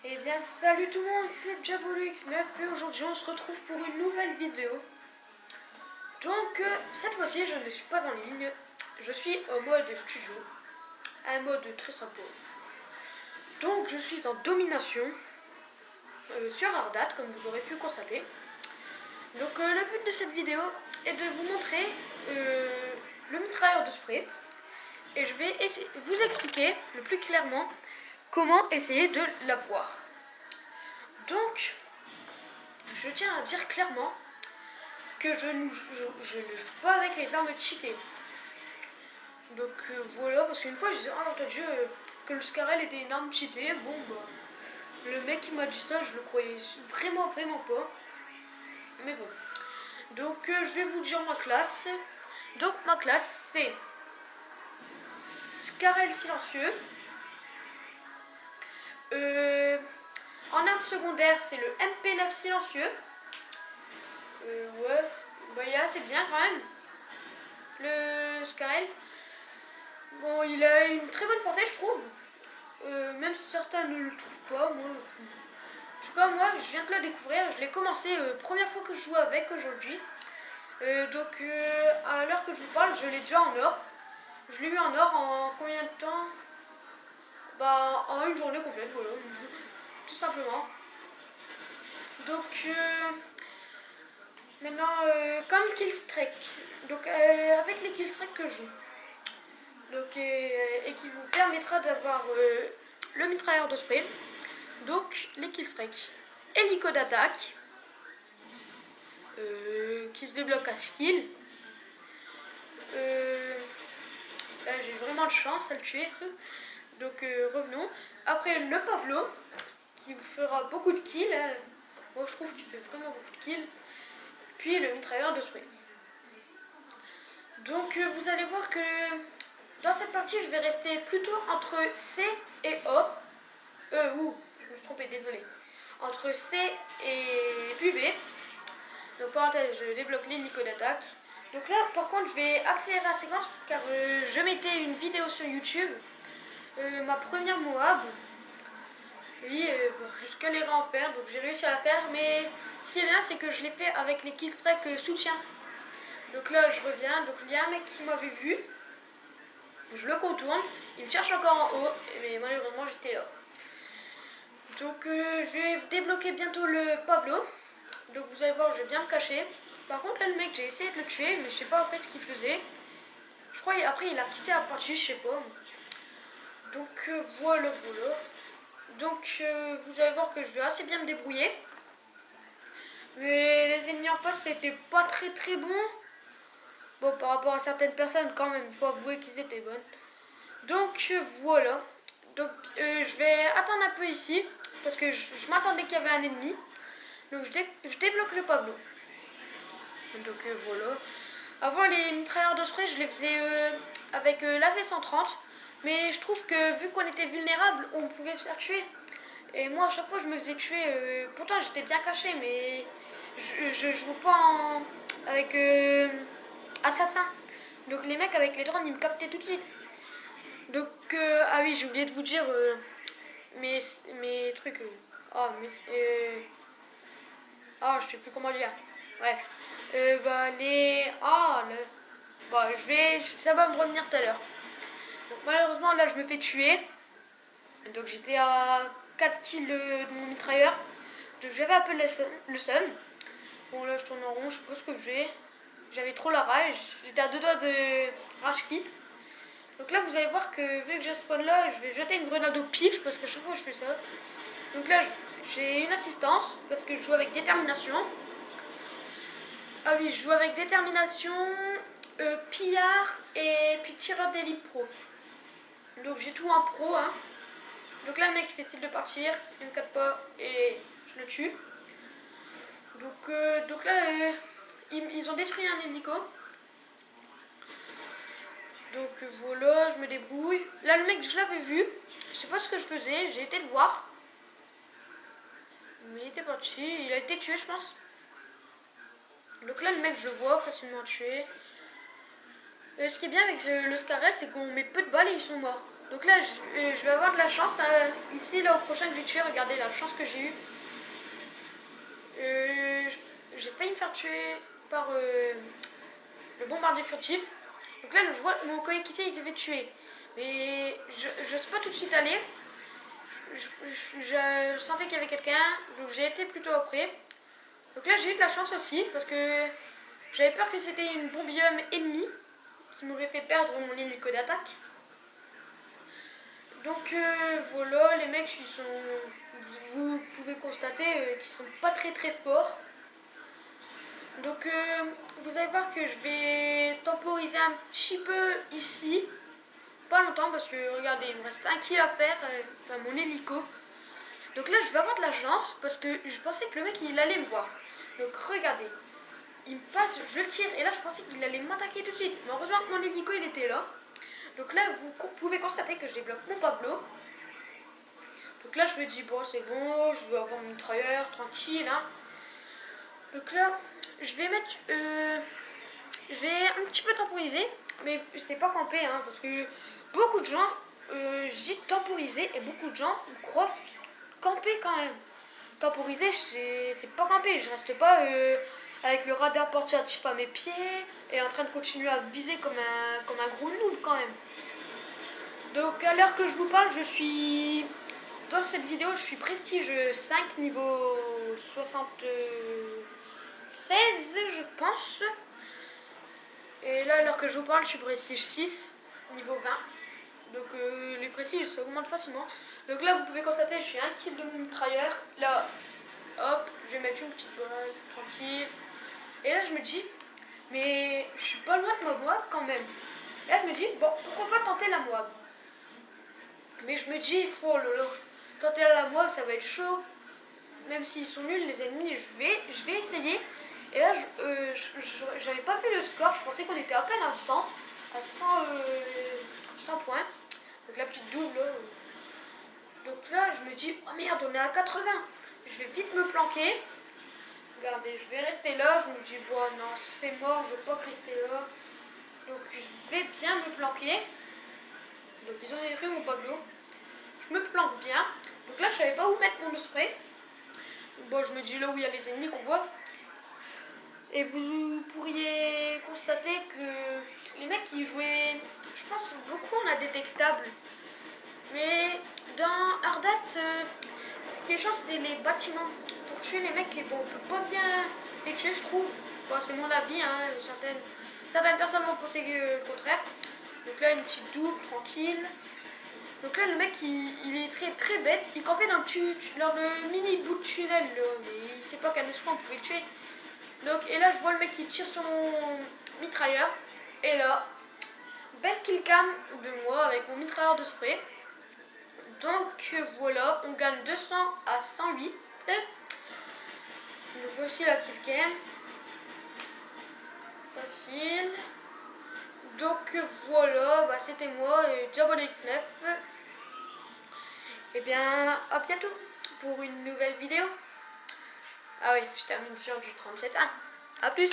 Eh bien salut tout le monde, c'est JaboleX9 et aujourd'hui on se retrouve pour une nouvelle vidéo. Donc cette fois-ci je ne suis pas en ligne, je suis au mode studio, un mode très sympa. Donc je suis en domination sur Ardat comme vous aurez pu constater. Donc le but de cette vidéo est de vous montrer le mitrailleur de spray et je vais vous expliquer le plus clairement comment essayer de l'avoir. Donc, je tiens à dire clairement que je ne joue pas avec les armes cheatées. Donc voilà, parce qu'une fois je disais, oh mon dieu, que le Scarel était une arme cheatée. Bon, bah, le mec qui m'a dit ça, je le croyais vraiment pas. Mais bon. Donc je vais vous dire ma classe. Donc ma classe c'est Scarel silencieux. En arme secondaire, c'est le MP9 silencieux. Ouais, bah, c'est bien quand même. Le Scarel. Bon, il a une très bonne portée, je trouve. Même si certains ne le trouvent pas, moi. En tout cas, moi, je viens de le découvrir. Je l'ai commencé première fois que je joue avec aujourd'hui. Donc, à l'heure que je vous parle, je l'ai déjà en or. Je l'ai eu en or en combien de temps? Bah, en une journée complète, voilà. Tout simplement. Donc, maintenant, comme killstreak. Donc, avec les killstreak que je joue. Donc, et qui vous permettra d'avoir le mitrailleur de spray. Donc, les killstreak. Hélico d'attaque. Qui se débloque à 6 kills. Là, j'ai vraiment de chance à le tuer. Donc, revenons. Après, le Pavlo. Qui vous fera beaucoup de kills. Moi, je trouve qu'il fait vraiment beaucoup de kills. Puis, le mitrailleur de spray. Donc, vous allez voir que dans cette partie, je vais rester plutôt entre C et O. Je me suis trompée, désolé. Entre C et puis B. Donc, parenthèse, je débloque l'hélico d'attaque. Donc là, par contre, je vais accélérer la séquence car je mettais une vidéo sur YouTube. Ma première Moab. Oui, je galérais à en faire, donc j'ai réussi à la faire. Mais ce qui est bien, c'est que je l'ai fait avec les killstreak soutien. Donc là, je reviens. Donc il y a un mec qui m'avait vu. Je le contourne, il me cherche encore en haut, mais malheureusement j'étais là. Donc je vais débloquer bientôt le Pavlo. Donc vous allez voir, je vais bien me cacher. Par contre là le mec, j'ai essayé de le tuer, mais je sais pas après ce qu'il faisait. Je crois après il a quitté la partie, je sais pas. Donc voilà. Donc vous allez voir que je vais assez bien me débrouiller. Mais les ennemis en face c'était pas très bon. Bon, par rapport à certaines personnes, quand même, il faut avouer qu'ils étaient bonnes. Donc, voilà. Donc, je vais attendre un peu ici, parce que je m'attendais qu'il y avait un ennemi. Donc, je débloque le Pavlo. Donc, voilà. Avant, les mitrailleurs de spray, je les faisais avec l'AC-130. Mais je trouve que, vu qu'on était vulnérable, on pouvait se faire tuer. Et moi, à chaque fois, je me faisais tuer. Pourtant, j'étais bien caché, mais je joue pas avec assassin. Donc les mecs avec les drones ils me captaient tout de suite. Donc ah oui, j'ai oublié de vous dire mes trucs. Je sais plus comment dire. Bref. Ça va me revenir tout à l'heure. Donc malheureusement là je me fais tuer. Donc j'étais à 4 kills de mon mitrailleur. Donc j'avais un peu le seum. Bon là je tourne en rond, je sais pas ce que j'ai. J'avais trop la rage, j'étais à 2 doigts de rage kit. Donc là vous allez voir que vu que j'ai spawn là, je vais jeter une grenade au pif parce qu'à chaque fois je fais ça. Donc là j'ai une assistance parce que je joue avec détermination. Ah oui, je joue avec détermination, pillard et puis tireur d'élite pro. Donc j'ai tout en pro. Hein. Donc là le mec fait style de partir, il me capte pas et je le tue. Donc là ils ont détruit un hélico. Donc voilà, je me débrouille. Là le mec je l'avais vu. Je sais pas ce que je faisais, j'ai été le voir. Mais il était parti, il a été tué je pense. Donc là le mec je le vois facilement tué. Ce qui est bien avec le Scarel c'est qu'on met peu de balles et ils sont morts. Donc là, je vais avoir de la chance. Ici, là, au prochain que je vais tuer, regardez la chance que j'ai eue. J'ai failli me faire tuer par le bombardier furtif. Donc là, je vois mon coéquipier, il s'est fait tuer. Mais je ne sais pas tout de suite aller. Je sentais qu'il y avait quelqu'un, donc j'ai été plutôt après. Donc là, j'ai eu de la chance aussi, parce que j'avais peur que c'était une bombium ennemie qui m'aurait fait perdre mon hélico d'attaque. Donc voilà, les mecs, vous pouvez constater qu'ils sont pas très forts. Donc vous allez voir que je vais temporiser un petit peu ici. Pas longtemps parce que regardez, il me reste 1 kill à faire, enfin mon hélico. Donc là je vais avoir de la chance parce que je pensais que le mec il allait me voir. Donc regardez, il me passe, je le tire et là je pensais qu'il allait m'attaquer tout de suite. Mais heureusement que mon hélico il était là. Donc là vous pouvez constater que je débloque mon Pavlo. Donc là je me dis bon c'est bon, je vais avoir mon mitrailleur tranquille hein. Donc là je vais mettre, je vais un petit peu temporiser. Mais c'est pas camper hein, parce que beaucoup de gens, je dis temporiser et beaucoup de gens croient camper quand même. Temporiser, c'est pas camper, je reste pas avec le radar portatif à mes pieds et en train de continuer à viser comme un gros noob quand même. Donc à l'heure que je vous parle, je suis dans cette vidéo, je suis prestige 5 niveau 76 je pense. Et là, à l'heure que je vous parle, je suis prestige 6, niveau 20. Donc les prestiges, ça augmente facilement. Donc là, vous pouvez constater, je suis 1 kill de mon mitrailleur. Là, hop, je vais mettre une petite balle, tranquille. Et là, je me dis, mais je suis pas loin de ma moab quand même. Et là, je me dis, bon, pourquoi pas tenter la moab. Mais je me dis, oh là là, tenter la moab, ça va être chaud. Même s'ils sont nuls, les ennemis, je vais essayer. Et là, j'avais pas vu le score, je pensais qu'on était à peine à 100 points. Donc la petite double. Donc là, je me dis, oh merde, on est à 80. Je vais vite me planquer. Regardez, je vais rester là. Je me dis, bon, non, c'est mort, je ne veux pas rester là. Donc je vais bien me planquer. Donc ils ont détruit mon Pablo. Je me planque bien. Donc là, je savais pas où mettre mon spray. Bon, je me dis là où il y a les ennemis qu'on voit. Et vous pourriez constater que les mecs qui jouaient, je pense, beaucoup en indétectable. Mais dans Hardhat, ce qui est chiant, c'est les bâtiments. Pour tuer les mecs, bon, on peut pas bien les tuer, je trouve. Bon, c'est mon avis, hein, certaines personnes vont penser le contraire. Donc là, une petite double, tranquille. Donc là, le mec, il est très bête. Il campait dans le mini bout de tunnel, là, mais il sait pas qu'à 9 points, on pouvait le tuer. Donc, et là, je vois le mec qui tire son mitrailleur. Et là, belle killcam de moi avec mon mitrailleur de spray. Donc, voilà, on gagne 200 à 108. Donc, voici la killcam. Facile. Donc, voilà, bah, c'était moi, Diablo X9. Et bien, à bientôt pour une nouvelle vidéo. Ah oui, je termine sur du 37.1. A plus!